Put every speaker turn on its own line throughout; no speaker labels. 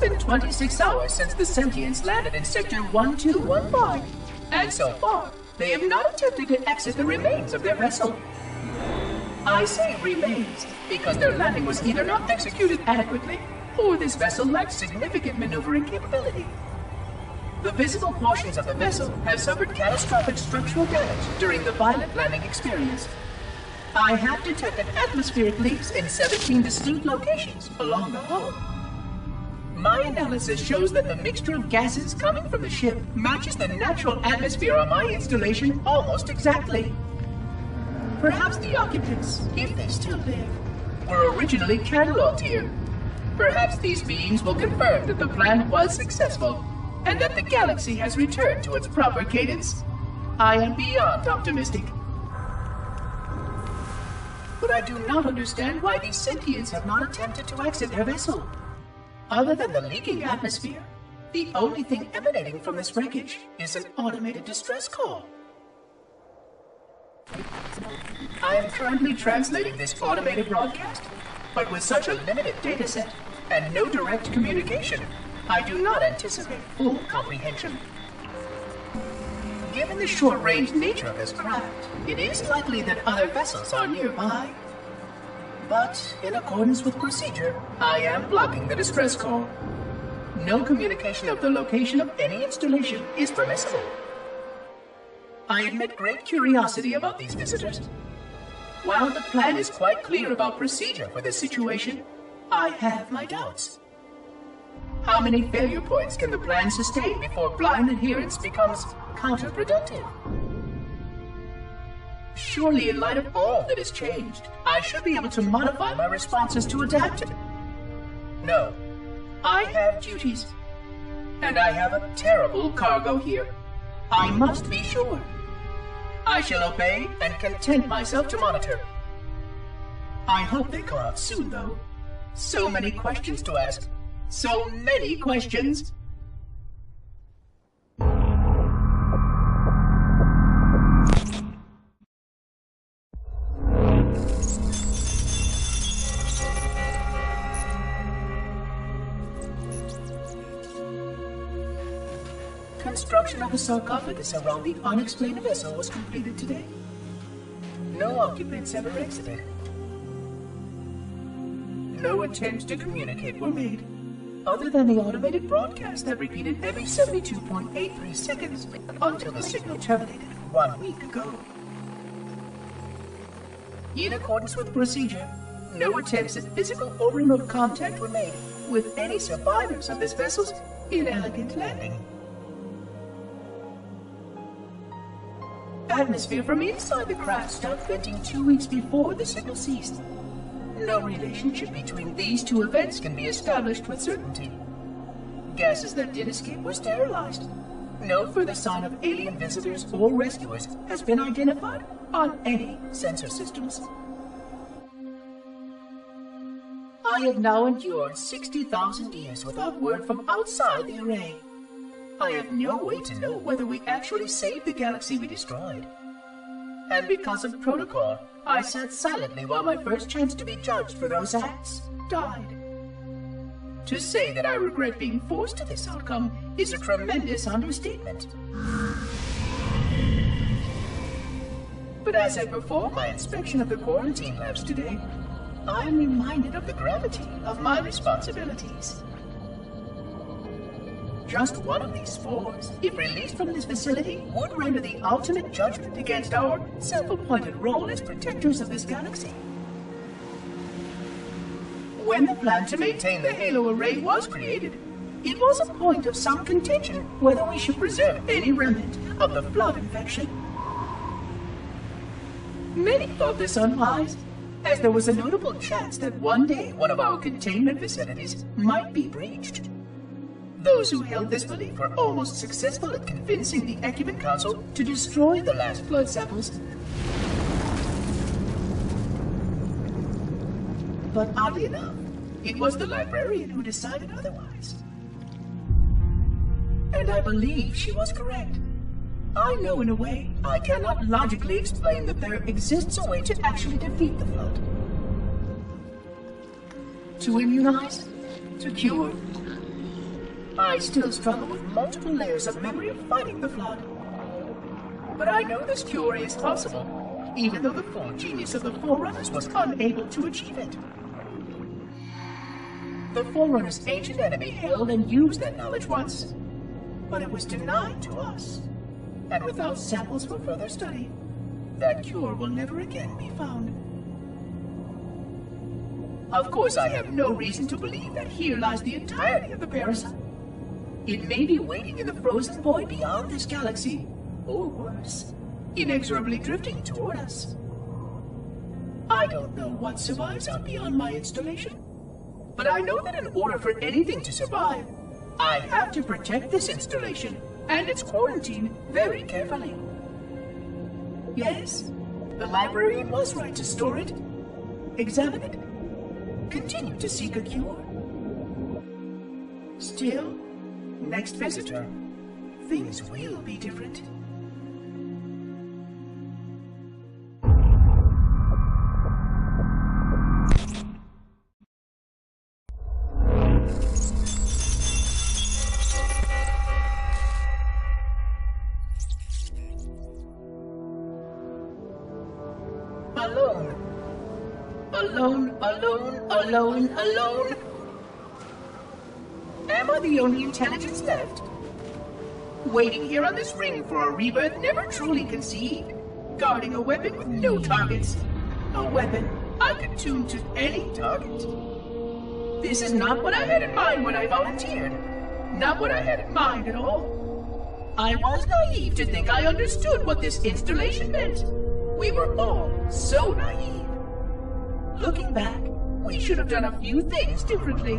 been 26 hours since the sentients landed in Sector 1215, and so far, they have not attempted to exit the remains of their vessel. I say remains because their landing was either not executed adequately, or this vessel lacks significant maneuvering capability. The visible portions of the vessel have suffered catastrophic structural damage during the violent landing experience. I have detected atmospheric leaks in 17 distinct locations along the hull. My analysis shows that the mixture of gases coming from the ship matches the natural atmosphere on my installation almost exactly. Perhaps the occupants, if they still live, were originally cataloged here. Perhaps these beings will confirm that the plan was successful, and that the galaxy has returned to its proper cadence. I am beyond optimistic. But I do not understand why these sentients have not attempted to exit their vessel. Other than the leaking atmosphere, the only thing emanating from this wreckage is an automated distress call. I am currently translating this automated broadcast, but with such a limited dataset and no direct communication, I do not anticipate full comprehension. Given the short-range nature of this craft, it is likely that other vessels are nearby. But, in accordance with procedure, I am blocking the distress call. No communication of the location of any installation is permissible. I admit great curiosity about these visitors. While the plan is quite clear about procedure for this situation, I have my doubts. How many failure points can the plan sustain before blind adherence becomes counterproductive? Surely, in light of all that has changed, I should be able to modify my responses to adapt to it. No, I have duties. And I have a terrible cargo here. I must be sure. I shall obey and content myself to monitor. I hope they come out soon, though. So many questions to ask. So many questions. Construction of the sarcophagus around the unexplained vessel was completed today. No occupants ever exited. No attempts to communicate were made, other than the automated broadcast that repeated every 72.83 seconds until the signal terminated 1 week ago. In accordance with procedure, no attempts at physical or remote contact were made with any survivors of this vessel's inelegant landing. Atmosphere from inside the craft stopped venting 2 weeks before the signal ceased. No relationship between these two events can be established with certainty. Gases that did escape were sterilized. No further sign of alien visitors or rescuers has been identified on any sensor systems. I have now endured 60,000 years without word from outside the array. I have no way to know whether we actually saved the galaxy we destroyed. And because of protocol, I sat silently while my first chance to be judged for those acts died. To say that I regret being forced to this outcome is a tremendous understatement. But as I perform my inspection of the quarantine labs today, I am reminded of the gravity of my responsibilities. Just one of these spores, if released from this facility, would render the ultimate judgment against our self-appointed role as protectors of this galaxy. When the plan to maintain the Halo array was created, it was a point of some contention whether we should preserve any remnant of the flood infection. Many thought this unwise, as there was a notable chance that one day one of our containment facilities might be breached. Those who held this belief were almost successful at convincing the Ecumen Council to destroy the last flood samples. But oddly enough, it was the librarian who decided otherwise. And I believe she was correct. I know in a way I cannot logically explain that there exists a way to actually defeat the flood. To immunize, to cure, I still struggle with multiple layers of memory of fighting the Flood. But I know this cure is possible, even though the full genius of the Forerunners was unable to achieve it. The Forerunners' ancient enemy held and used that knowledge once, but it was denied to us. And without samples for further study, that cure will never again be found. Of course, I have no reason to believe that here lies the entirety of the parasite. It may be waiting in the frozen void beyond this galaxy, or worse, inexorably drifting toward us. I don't know what survives out beyond my installation, but I know that in order for anything to survive, I have to protect this installation and its quarantine very carefully. Yes, the librarian was right to store it, examine it, continue to seek a cure. Still, next visitor, things will be different. Alone. Am I the only intelligence left? Waiting here on this ring for a rebirth never truly conceived. Guarding a weapon with no targets. A weapon I could tune to any target. This is not what I had in mind when I volunteered. Not what I had in mind at all. I was naive to think I understood what this installation meant. We were all so naive. Looking back, we should have done a few things differently.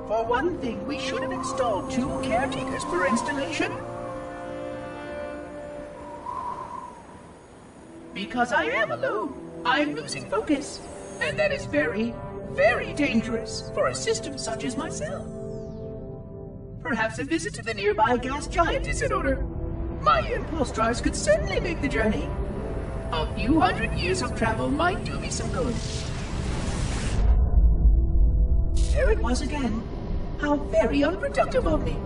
For one thing, we should have installed 2 caretakers per installation. Because I am alone, I'm losing focus. And that is very, very dangerous for a system such as myself. Perhaps a visit to the nearby gas giant is in order. My impulse drives could certainly make the journey. A few hundred years of travel might do me some good. There it was again. How very unproductive of me.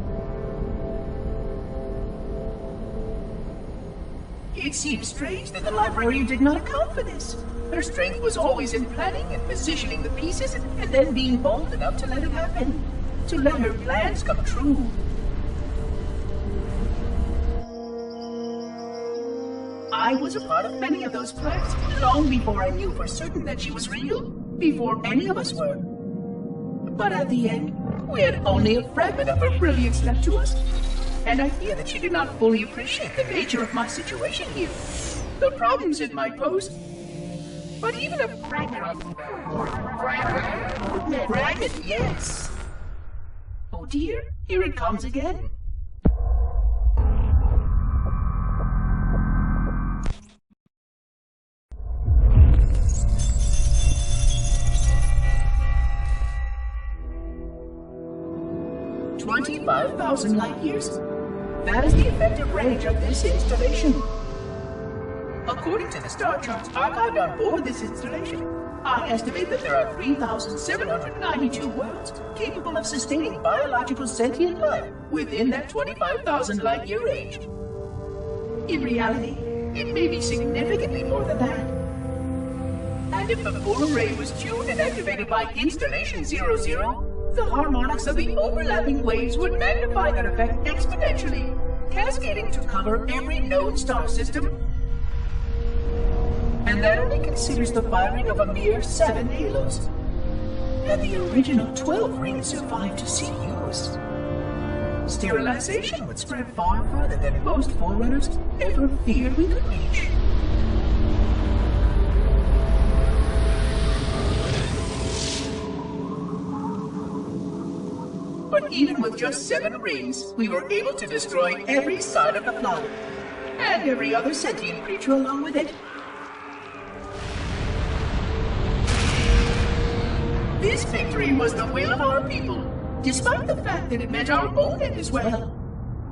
It seems strange that the librarian did not account for this. Her strength was always in planning and positioning the pieces and then being bold enough to let it happen. To let her plans come true. I was a part of many of those plans long before I knew for certain that she was real, before any of us were. But at the end, we had only a fragment of her brilliance left to us, and I fear that she did not fully appreciate the nature of my situation here, the problems it might pose. But even a fragment, yes. Oh dear, here it comes again. $25,000 light years. That is the effective range of this installation. According to the star charts archived on board this installation, I estimate that there are 3,792 worlds capable of sustaining biological sentient life within that 25,000 light year range. In reality, it may be significantly more than that. And if the full array was tuned and activated by Installation 00, the harmonics of the overlapping waves would magnify that effect exponentially, cascading to cover every known star system. And that only considers the firing of a mere 7 halos. And the original 12 rings survived to see use. Sterilization would spread far further than most Forerunners ever feared we could reach. But even with just 7 rings, we were able to destroy every side of the Flood, and every other sentient creature along with it. This victory was the will of our people, despite the fact that it meant our own end as well.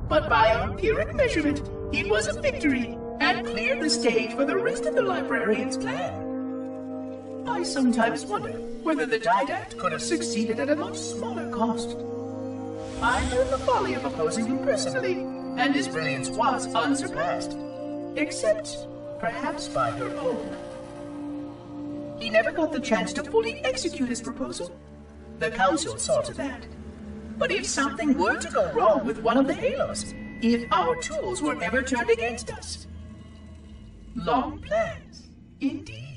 But by our empiric measurement, it was a victory, and cleared the stage for the rest of the librarian's plan. I sometimes wonder whether the Didact could have succeeded at a much smaller cost. I learned the folly of opposing him personally, and his brilliance was unsurpassed. Except, perhaps by her own. He never got the chance to fully execute his proposal. The Council saw to that. But if something were to go wrong with one of the Halos, if our tools were ever turned against us... Long plans, indeed.